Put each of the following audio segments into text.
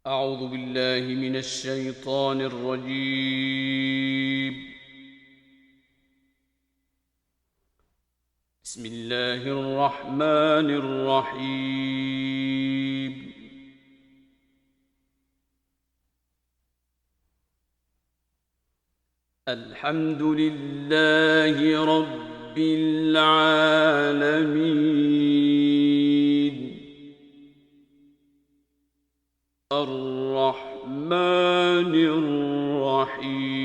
أعوذ بالله من الشيطان الرجيم. بسم الله الرحمن الرحيم. الحمد لله رب العالمين الرحمن الرحيم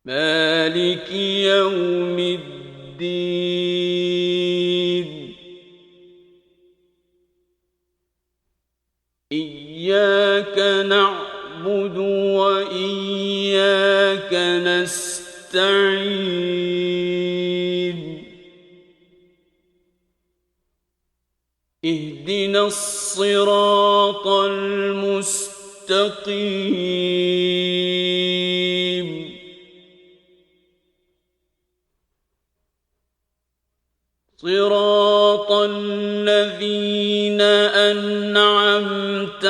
مالك يوم الدين إياك نعبد وإياك نستعين اهدنا الصراط المستقيم صراط الذين أنعمت